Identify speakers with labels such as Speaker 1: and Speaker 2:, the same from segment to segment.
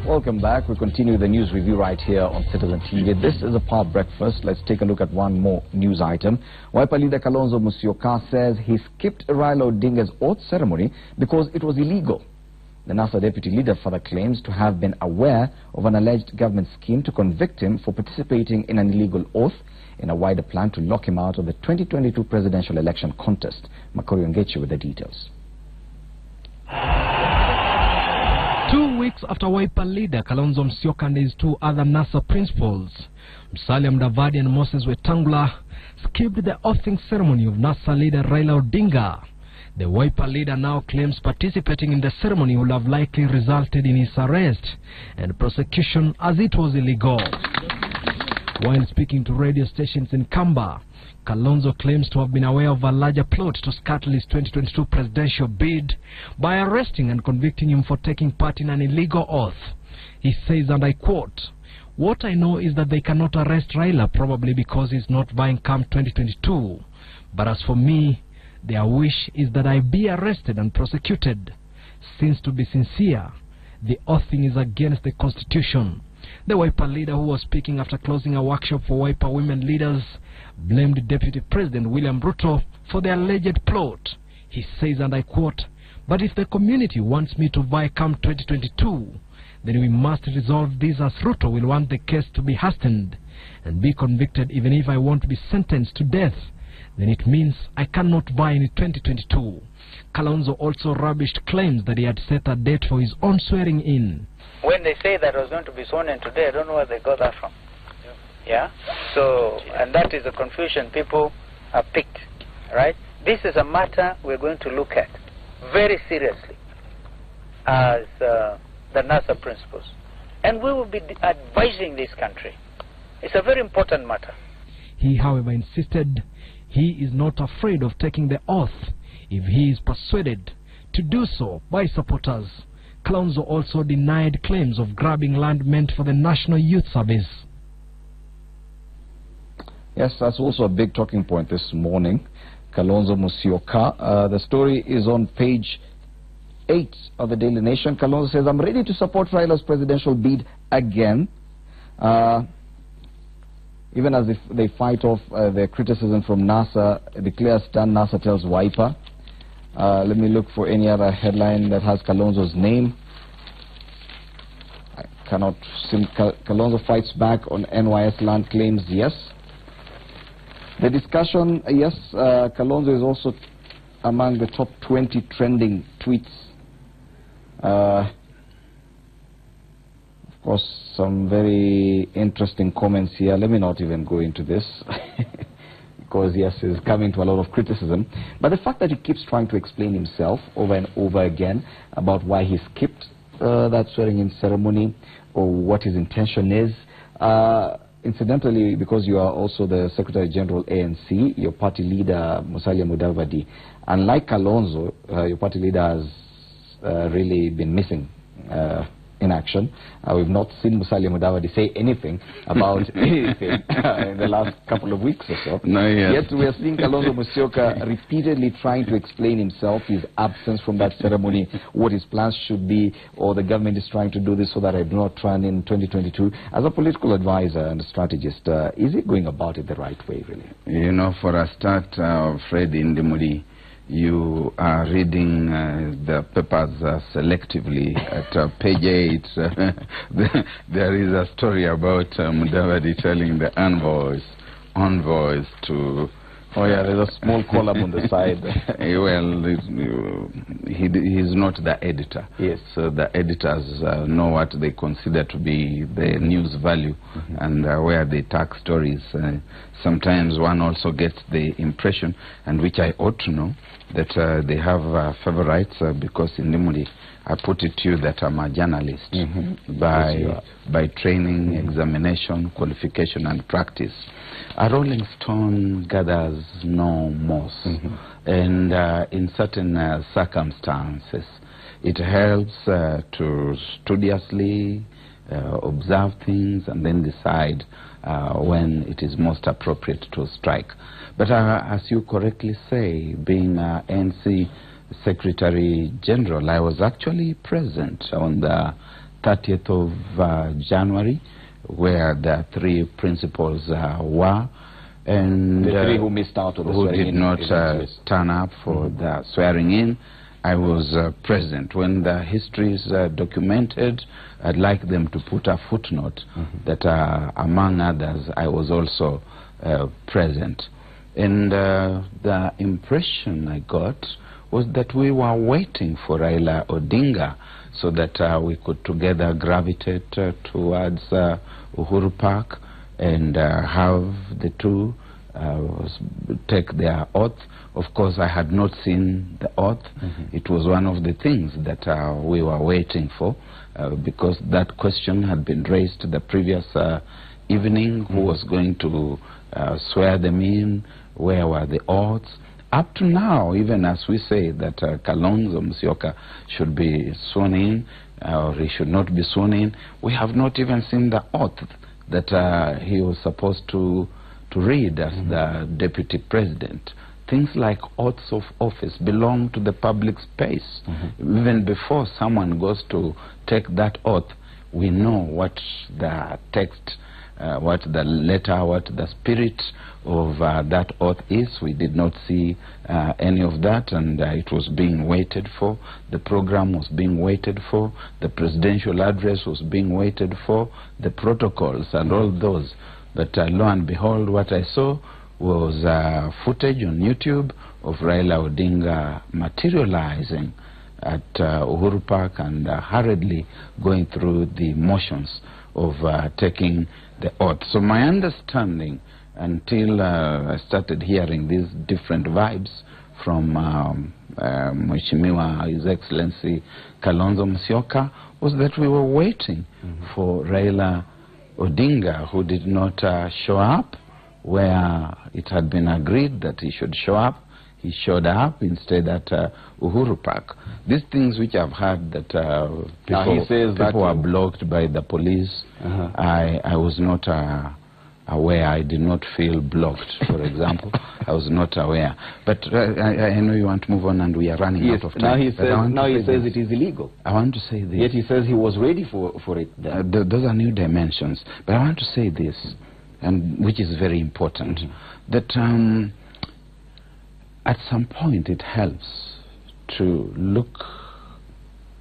Speaker 1: Welcome back. We continue the news review right here on Citizen TV. This is a Power Breakfast. Let's take a look at one more news item. Wiper leader Kalonzo Musyoka says he skipped Raila Odinga's oath ceremony because it was illegal. The NASA deputy leader further claims to have been aware of an alleged government scheme to convict him for participating in an illegal oath in a wider plan to lock him out of the 2022 presidential election contest. Makori Ongechi with the details.
Speaker 2: 2 weeks after Wiper leader Kalonzo Musyoka and his two other NASA principals, Musalia Mudavadi and Moses Wetangula, skipped the oathing ceremony of NASA leader Raila Odinga. The Wiper leader now claims participating in the ceremony would have likely resulted in his arrest and prosecution as it was illegal. While speaking to radio stations in Kamba, Kalonzo claims to have been aware of a larger plot to scuttle his 2022 presidential bid by arresting and convicting him for taking part in an illegal oath. He says, and I quote, "What I know is that they cannot arrest Raila probably because he's not vying come 2022. But as for me, their wish is that I be arrested and prosecuted. Since, to be sincere, the oathing is against the Constitution." The Wiper leader, who was speaking after closing a workshop for Wiper women leaders, blamed Deputy President William Ruto for the alleged plot. He says, and I quote, "But if the community wants me to vie come 2022, then we must resolve this as Ruto will want the case to be hastened and be convicted even if I want to be sentenced to death. Then it means I cannot vie in 2022. Kalonzo also rubbished claims that he had set a date for his own swearing in.
Speaker 3: When they say that I was going to be sworn in today, I don't know where they got that from. Yeah? So, and that is a confusion people have picked, right? This is a matter we're going to look at very seriously as the NASA principles. And we will be advising this country. It's a very important matter.
Speaker 2: He, however, insisted he is not afraid of taking the oath if he is persuaded to do so by supporters. Kalonzo also denied claims of grabbing land meant for the National Youth Service.
Speaker 1: Yes, that's also a big talking point this morning. Kalonzo Musyoka. The story is on page 8 of the Daily Nation. Kalonzo says, "I'm ready to support Raila's presidential bid again." Even as if they fight off their criticism from NASA, declares stand, NASA tells Wiper. Let me look for any other headline that has Kalonzo's name. I cannot see. Kalonzo fights back on NYS land claims, yes. The discussion, yes, Kalonzo is also among the top 20 trending tweets. Of course, some very interesting comments here. Let me not even go into this. Because, yes, he's coming to a lot of criticism. But the fact that he keeps trying to explain himself over and over again about why he skipped that swearing-in ceremony or what his intention is. Incidentally, because you are also the Secretary-General ANC, your party leader, Musalia Mudavadi, unlike Kalonzo, your party leader has really been missing in action. We've not seen Musalia Mudavadi say anything about anything in the last couple of weeks or so.
Speaker 4: No, yes.
Speaker 1: Yet we are seeing Kalonzo Musyoka repeatedly trying to explain himself, his absence from that ceremony, what his plans should be, or the government is trying to do this so that I do not run in 2022. As a political advisor and a strategist, is he going about it the right way, really?
Speaker 4: You know, for a start, Fred Indimuri, you are reading the papers selectively. At page 8, there is a story about Mudavadi telling the envoys to...
Speaker 1: Oh yeah, there's a small column on the side.
Speaker 4: Well, he's not the editor.
Speaker 1: Yes.
Speaker 4: So the editors know what they consider to be the news value, and where they tag stories. Sometimes one also gets the impression, and which I ought to know, that they have favorites because in Nimuri, I put it to you that I'm a journalist by training, examination, qualification, and practice. A rolling stone gathers no moss, and in certain circumstances, it helps to studiously observe things and then decide when it is most appropriate to strike. But as you correctly say, being NC Secretary General, I was actually present on the 30th of January, where the three principals were, and
Speaker 1: the three who missed out on the
Speaker 4: who
Speaker 1: swearing
Speaker 4: did
Speaker 1: in
Speaker 4: not turn up for
Speaker 1: Mm-hmm.
Speaker 4: the swearing in. I was present. When the history is documented, I'd like them to put a footnote
Speaker 1: Mm-hmm.
Speaker 4: that among others I was also present. And the impression I got was that we were waiting for Raila Odinga so that we could together gravitate towards Uhuru Park and have the two take their oath. Of course, I had not seen the oath.
Speaker 1: Mm-hmm.
Speaker 4: It was one of the things that we were waiting for because that question had been raised the previous evening. Who was going to swear them in? Where were the oaths? Up to now, even as we say that Kalonzo Musyoka should be sworn in or he should not be sworn in, we have not even seen the oath that he was supposed to read as the deputy president. Things like oaths of office belong to the public space. Even before someone goes to take that oath, we know what the text, what the letter, what the spirit of that oath is. We did not see any of that, and it was being waited for. The program was being waited for. The presidential address was being waited for. The protocols and all those. But lo and behold, what I saw was footage on YouTube of Raila Odinga materializing at Uhuru Park and hurriedly going through the motions of taking the oath. So my understanding, until I started hearing these different vibes from Mheshimiwa, His Excellency Kalonzo Musyoka, was that we were waiting for Raila Odinga, who did not show up where it had been agreed that he should show up. He showed up instead at Uhuru Park. These things which I've heard that people were blocked by the police, I was not aware. I did not feel blocked, for example. I was not aware. But I know you want to move on and we are running out of time.
Speaker 1: Now he says it is illegal.
Speaker 4: I want to say this.
Speaker 1: Yet he says he was ready for it then.
Speaker 4: Those are new dimensions. But I want to say this, and which is very important, that at some point it helps to look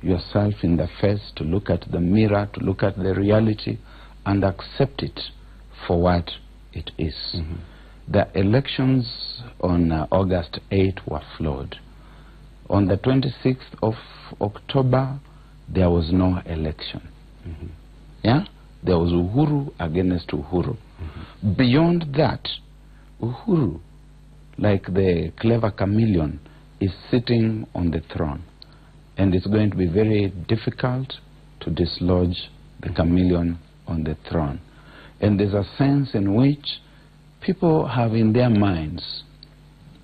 Speaker 4: yourself in the face, to look at the mirror, to look at the reality and accept it for what it is. The elections on August 8 were flawed. On the 26th of October, there was no election. Yeah? There was Uhuru against Uhuru. Beyond that, Uhuru, like the clever chameleon, is sitting on the throne. And it's going to be very difficult to dislodge the chameleon on the throne. And there's a sense in which people have in their minds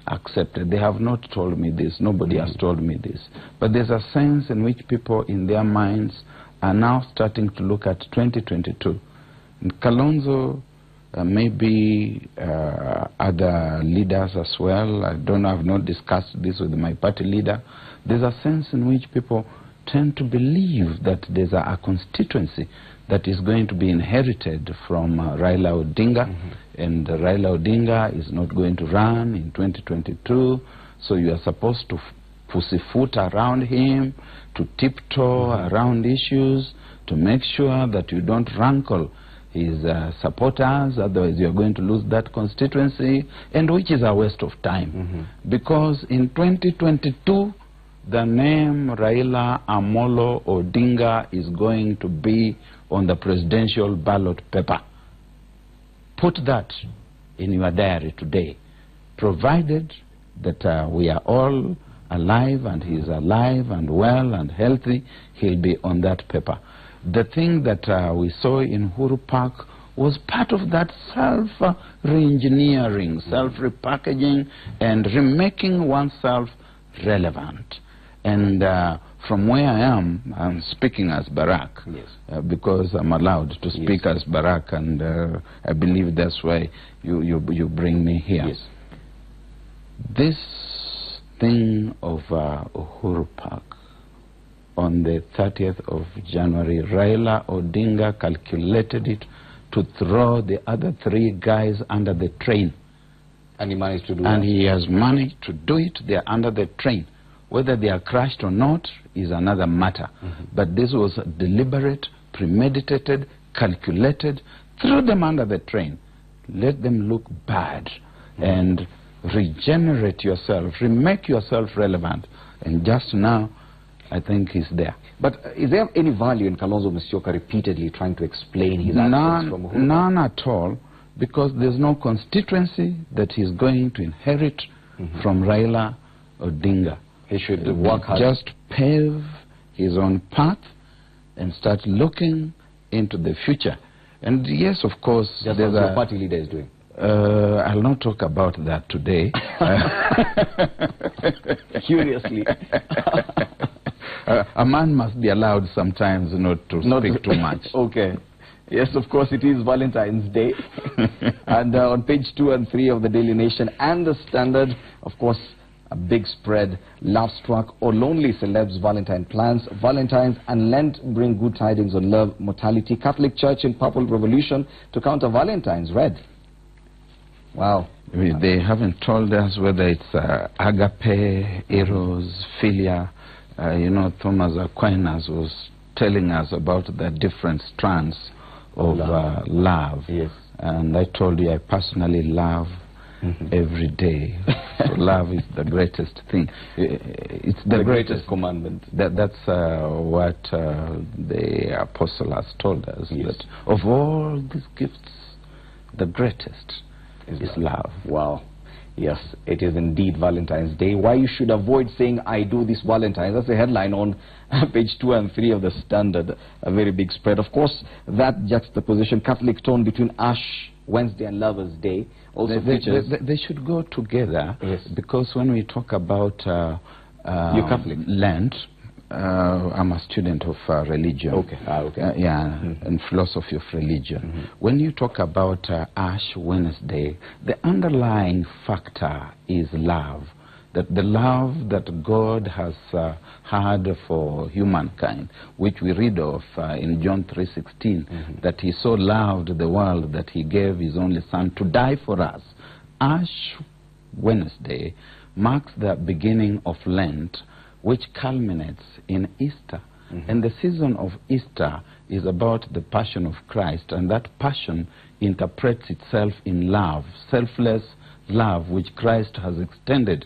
Speaker 4: accepted. They have not told me this. Nobody has told me this. But there's a sense in which people in their minds are now starting to look at 2022. And Kalonzo, maybe other leaders as well. I don't know, I've not discussed this with my party leader. There's a sense in which people tend to believe that there's a constituency that is going to be inherited from Raila Odinga, and Raila Odinga is not going to run in 2022, so you are supposed to pussyfoot around him, to tiptoe around issues, to make sure that you don't rankle his supporters, otherwise you're going to lose that constituency, and which is a waste of time. Because in 2022, the name Raila Amolo Odinga is going to be on the presidential ballot paper. Put that in your diary today, provided that we are all alive and he's alive and well and healthy, he'll be on that paper. The thing that we saw in Uhuru Park was part of that self-re-engineering, self-repackaging and remaking oneself relevant. And from where I am, I'm speaking as Barack, because I'm allowed to speak as Barack, and I believe that's why you bring me here. This thing of Uhuru Park on the 30th of January. Raila Odinga calculated it to throw the other 3 guys under the train.
Speaker 1: And he managed to do
Speaker 4: and
Speaker 1: that?
Speaker 4: He has managed to do it. They are under the train. Whether they are crushed or not is another matter. But this was deliberate, premeditated, calculated. Throw them under the train. Let them look bad and regenerate yourself, remake yourself relevant. And just now, I think he's there.
Speaker 1: But is there any value in Kalonzo Musyoka repeatedly trying to explain his actions from whom?
Speaker 4: None at all, because there's no constituency that he's going to inherit from Raila Odinga.
Speaker 1: He should work hard.
Speaker 4: Just pave his own path and start looking into the future. And yes, of course,
Speaker 1: just as your party leader is doing.
Speaker 4: I'll not talk about that today.
Speaker 1: Curiously.
Speaker 4: A man must be allowed sometimes not to speak too much.
Speaker 1: Okay. Yes, of course, it is Valentine's Day. And on page 2 and 3 of the Daily Nation and the Standard, of course, a big spread. Love struck or lonely celebs Valentine plans. Valentines and Lent bring good tidings on love mortality. Catholic Church in purple revolution to counter Valentine's red. Wow.
Speaker 4: They haven't told us whether it's agape, eros, philia. You know, Thomas Aquinas was telling us about the different strands of love.
Speaker 1: Yes.
Speaker 4: And I told you I personally love every day. So love is the greatest thing. It's the
Speaker 1: greatest commandment.
Speaker 4: That's what the apostle has told us.
Speaker 1: Yes.
Speaker 4: That of all these gifts, the greatest is love.
Speaker 1: Wow. Yes, it is indeed Valentine's Day. Why you should avoid saying I do this Valentine's. That's the headline on page 2 and 3 of the Standard. A very big spread. Of course, that juxtaposition, Catholic tone between Ash Wednesday and Lovers Day also features.
Speaker 4: They should go together.
Speaker 1: Yes.
Speaker 4: Because when we talk about
Speaker 1: You're Catholic?
Speaker 4: Lent, I'm a student of religion.
Speaker 1: Okay. Okay.
Speaker 4: And philosophy of religion. When you talk about Ash Wednesday, the underlying factor is love. That the love that God has had for humankind, which we read of in John 3:16, that he so loved the world that he gave his only son to die for us. Ash Wednesday marks the beginning of Lent, which culminates in Easter. And the season of Easter is about the passion of Christ, and that passion interprets itself in love, selfless love, which Christ has extended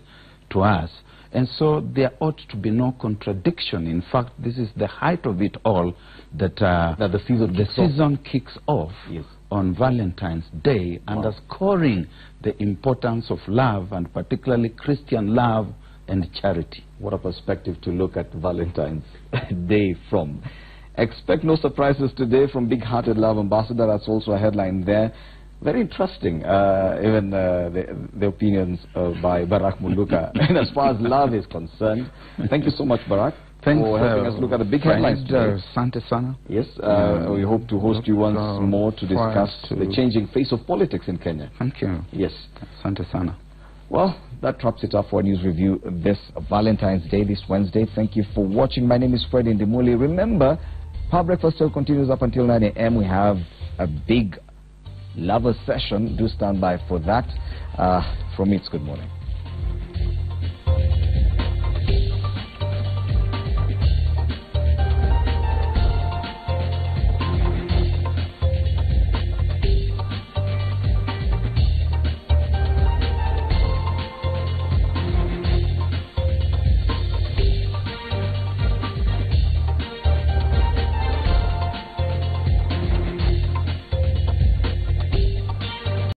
Speaker 4: to us. And so there ought to be no contradiction. In fact, this is the height of it all, that
Speaker 1: the season
Speaker 4: kicks off
Speaker 1: yes.
Speaker 4: on Valentine's Day, underscoring the importance of love, and particularly Christian love and charity.
Speaker 1: What a perspective to look at Valentine's Day from. Expect no surprises today from Big-Hearted Love Ambassador. That's also a headline there. Very interesting, even the opinions by Barak Muluka as far as love is concerned. Thank you so much, Barak, for helping us look at the big headlines today.
Speaker 4: Asante sana.
Speaker 1: Yes, we hope to host you once more to discuss the changing face of politics in Kenya.
Speaker 4: Thank you.
Speaker 1: Yes.
Speaker 4: Asante sana.
Speaker 1: Well, that wraps it up for a news review this Valentine's Day, this Wednesday. Thank you for watching. My name is Fred Indimuli. Remember, Power Breakfast still continues up until 9 a.m. We have a big lovers session. Do stand by for that. From me, it's good morning.